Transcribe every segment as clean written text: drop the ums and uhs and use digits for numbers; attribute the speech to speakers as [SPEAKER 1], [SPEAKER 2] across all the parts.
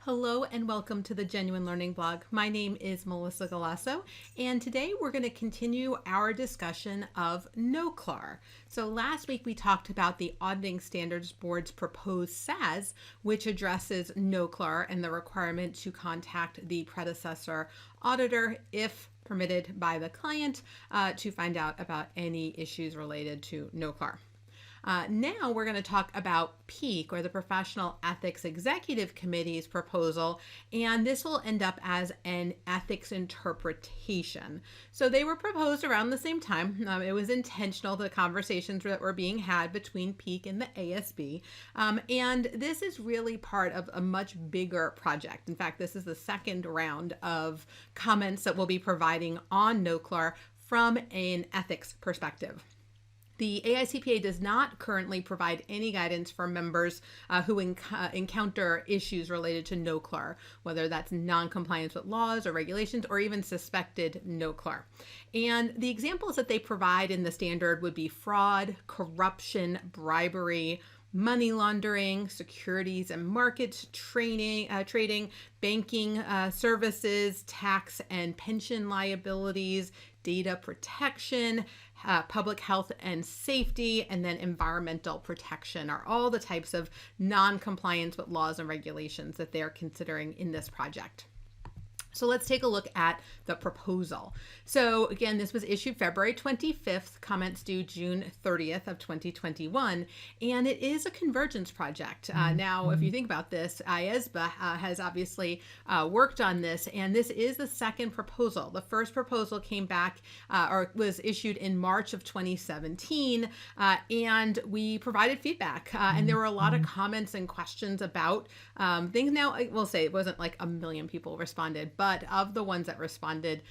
[SPEAKER 1] Hello and welcome to the Genuine Learning Blog. My name is Melissa Galasso, and today we're going to continue our discussion of NOCLAR. So last week we talked about the Auditing Standards Board's proposed SAS, which addresses NOCLAR and the requirement to contact the predecessor auditor if permitted by the client to find out about any issues related to NOCLAR. Now we're going to talk about PEEC, or the Professional Ethics Executive Committee's proposal, and this will end up as an ethics interpretation. So they were proposed around the same time. It was intentional, the conversations that were being had between PEEC and the ASB, and this is really part of a much bigger project. In fact, this is the second round of comments that we'll be providing on NOCLAR from an ethics perspective. The AICPA does not currently provide any guidance for members who encounter issues related to NOCLAR, whether that's non-compliance with laws or regulations or even suspected NOCLAR. And the examples that they provide in the standard would be fraud, corruption, bribery, money laundering, securities and markets trading, banking services, tax and pension liabilities, data protection, public health and safety, and then environmental protection are all the types of non-compliance with laws and regulations that they're considering in this project. So let's take a look at the proposal. So again, this was issued February 25th, comments due June 30th of 2021, and it is a convergence project. Now, if you think about this, AICPA has obviously worked on this, and this is the second proposal. The first proposal came back or was issued in March of 2017, and we provided feedback, and there were a lot of comments and questions about things. Now, I will say it wasn't like a million people responded, but of the ones that responded,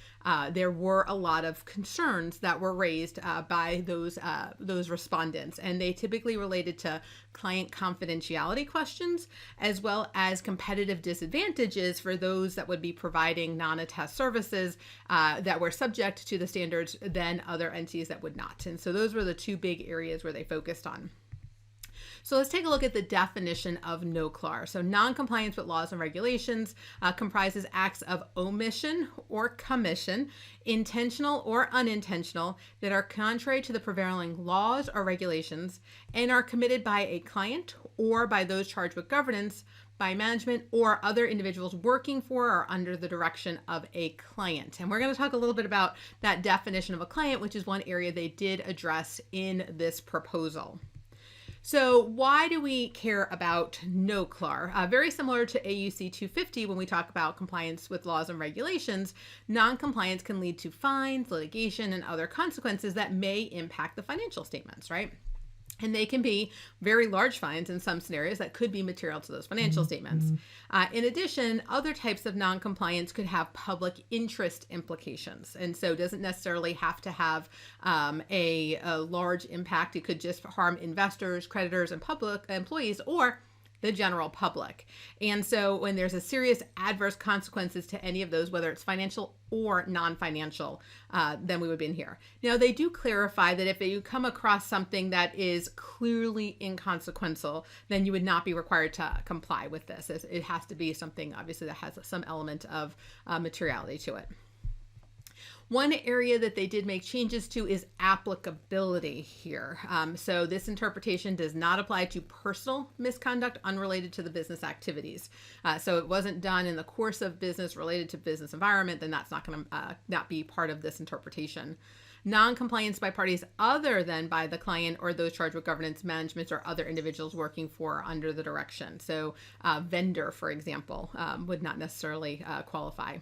[SPEAKER 1] there were a lot of concerns that were raised by those respondents, and they typically related to client confidentiality questions, as well as competitive disadvantages for those that would be providing non-attest services that were subject to the standards than other entities that would not. And so those were the two big areas where they focused on. So let's take a look at the definition of NOCLAR. So non-compliance with laws and regulations comprises acts of omission or commission, intentional or unintentional, that are contrary to the prevailing laws or regulations and are committed by a client or by those charged with governance, by management or other individuals working for or under the direction of a client. And we're going to talk a little bit about that definition of a client, which is one area they did address in this proposal. So why do we care about NOCLAR? Very similar to AUC 250 when we talk about compliance with laws and regulations, non-compliance can lead to fines, litigation, and other consequences that may impact the financial statements, right? And they can be very large fines in some scenarios that could be material to those financial statements. In addition, other types of non-compliance could have public interest implications. And so it doesn't necessarily have to have a large impact. It could just harm investors, creditors, and public employees, or the general public. And so when there's a serious adverse consequences to any of those, whether it's financial or non-financial, then we would be in here. Now, they do clarify that if you come across something that is clearly inconsequential, then you would not be required to comply with this. It has to be something, obviously, that has some element of materiality to it. One area that they did make changes to is applicability here. So this interpretation does not apply to personal misconduct unrelated to the business activities. So it wasn't done in the course of business related to business environment, then that's not going to not be part of this interpretation. Non-compliance by parties other than by the client or those charged with governance, management, or other individuals working for or under the direction. So vendor, for example, would not necessarily qualify.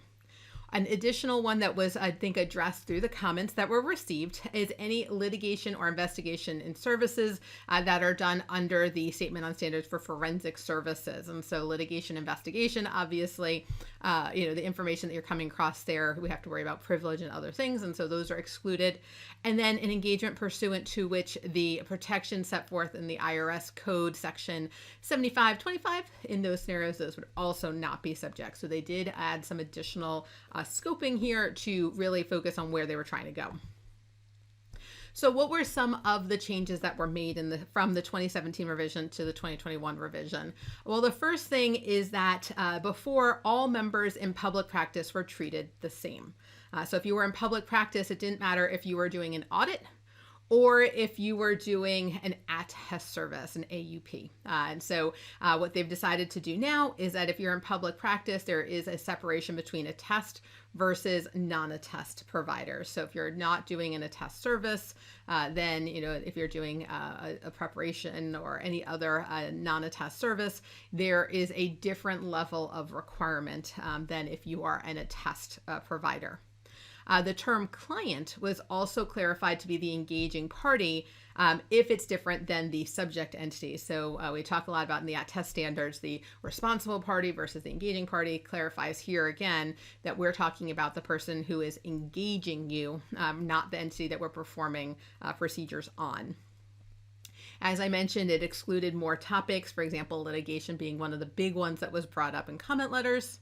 [SPEAKER 1] An additional one that was, I think, addressed through the comments that were received is any litigation or investigation in services that are done under the Statement on Standards for Forensic Services. And so litigation investigation, obviously, the information that you're coming across there, we have to worry about privilege and other things. And so those are excluded. And then an engagement pursuant to which the protection set forth in the IRS Code Section 7525, in those scenarios, those would also not be subject. So they did add some additional scoping here to really focus on where they were trying to go. So what were some of the changes that were made from the 2017 revision to the 2021 revision? Well, the first thing is that before, all members in public practice were treated the same. So if you were in public practice, it didn't matter if you were doing an audit or if you were doing an attest service, an AUP. And so what they've decided to do now is that if you're in public practice, there is a separation between attest versus non-attest providers. So if you're not doing an attest service, then, if you're doing a preparation or any other non-attest service, there is a different level of requirement than if you are an attest provider. The term client was also clarified to be the engaging party if it's different than the subject entity. So we talk a lot about in the attest standards, the responsible party versus the engaging party clarifies here again that we're talking about the person who is engaging you, not the entity that we're performing procedures on. As I mentioned, it excluded more topics, for example, litigation being one of the big ones that was brought up in comment letters.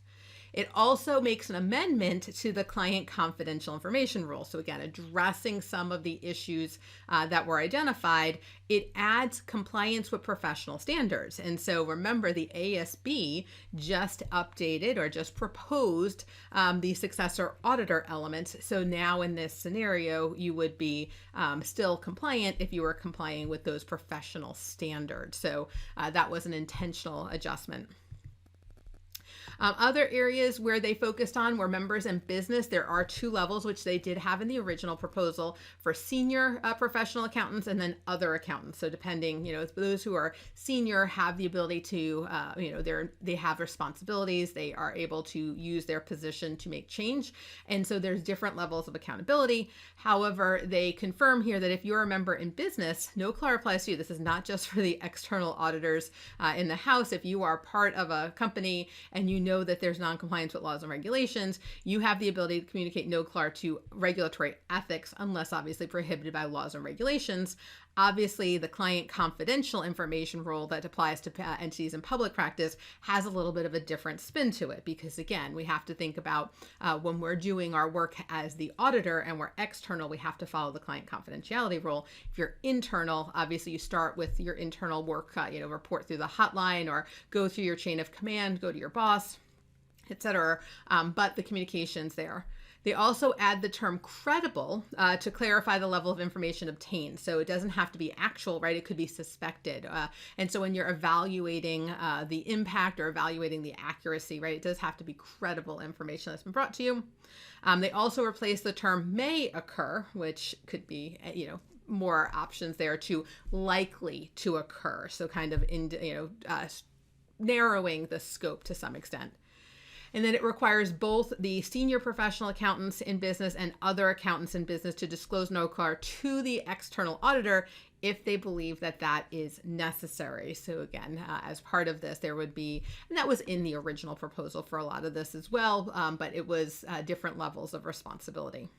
[SPEAKER 1] It also makes an amendment to the client confidential information rule. So again, addressing some of the issues that were identified, it adds compliance with professional standards. And so remember, the ASB just updated or just proposed the successor auditor element. So now in this scenario, you would be still compliant if you were complying with those professional standards. So that was an intentional adjustment. Other areas where they focused on were members in business. There are two levels, which they did have in the original proposal for senior professional accountants and then other accountants. So depending, those who are senior have the ability to, they have responsibilities. They are able to use their position to make change. And so there's different levels of accountability. However, they confirm here that if you're a member in business, NOCLAR applies to you. This is not just for the external auditors in the house. If you are part of a company and you know that there's non-compliance with laws and regulations, you have the ability to communicate NOCLAR to regulatory ethics, unless obviously prohibited by laws and regulations. Obviously, the client confidential information rule that applies to entities in public practice has a little bit of a different spin to it, because again, we have to think about when we're doing our work as the auditor and we're external, we have to follow the client confidentiality rule. If you're internal, obviously you start with your internal work, report through the hotline or go through your chain of command, go to your boss, etc. But the communication's there. They also add the term credible to clarify the level of information obtained. So it doesn't have to be actual, right? It could be suspected. And so when you're evaluating the impact or evaluating the accuracy, right, it does have to be credible information that's been brought to you. They also replace the term may occur, which could be, more options there, to likely to occur. So kind of, narrowing the scope to some extent. And then it requires both the senior professional accountants in business and other accountants in business to disclose NOCLAR to the external auditor if they believe that that is necessary. So again, as part of this, there would be, and that was in the original proposal for a lot of this as well, but it was different levels of responsibility.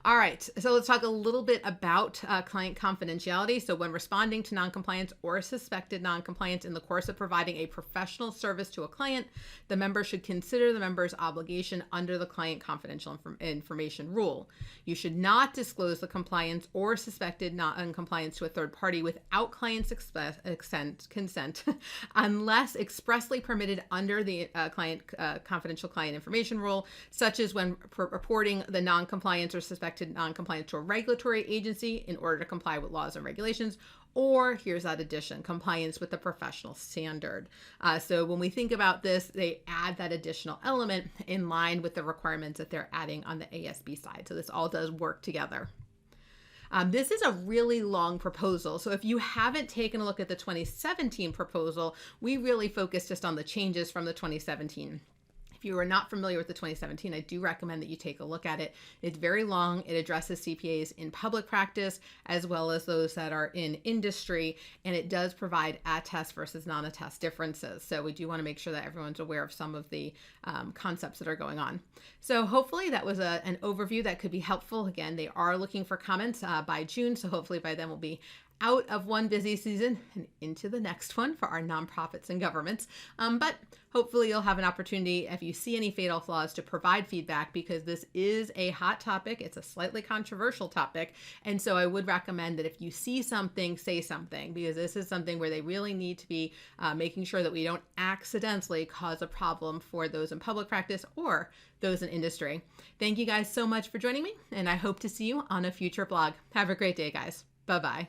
[SPEAKER 1] All right, so let's talk a little bit about client confidentiality. So when responding to noncompliance or suspected noncompliance in the course of providing a professional service to a client, the member should consider the member's obligation under the client confidential information rule. You should not disclose the compliance or suspected noncompliance to a third party without client's consent unless expressly permitted under the confidential client information rule, such as when reporting the noncompliance or suspected noncompliance to a regulatory agency in order to comply with laws and regulations, or here's that addition, compliance with the professional standard. So when we think about this, they add that additional element in line with the requirements that they're adding on the ASB side. So this all does work together. This is a really long proposal. So if you haven't taken a look at the 2017 proposal, we really focused just on the changes from the 2017. If you are not familiar with the 2017, I do recommend that you take a look at it. It's very long. It addresses CPAs in public practice as well as those that are in industry, and it does provide attest versus non-attest differences. So we do want to make sure that everyone's aware of some of the concepts that are going on. So hopefully that was an overview that could be helpful. Again, they are looking for comments by June, so hopefully by then we'll be out of one busy season and into the next one for our nonprofits and governments. But hopefully you'll have an opportunity, if you see any fatal flaws, to provide feedback, because this is a hot topic. It's a slightly controversial topic. And so I would recommend that if you see something, say something, because this is something where they really need to be making sure that we don't accidentally cause a problem for those in public practice or those in industry. Thank you guys so much for joining me, and I hope to see you on a future blog. Have a great day, guys. Bye-bye.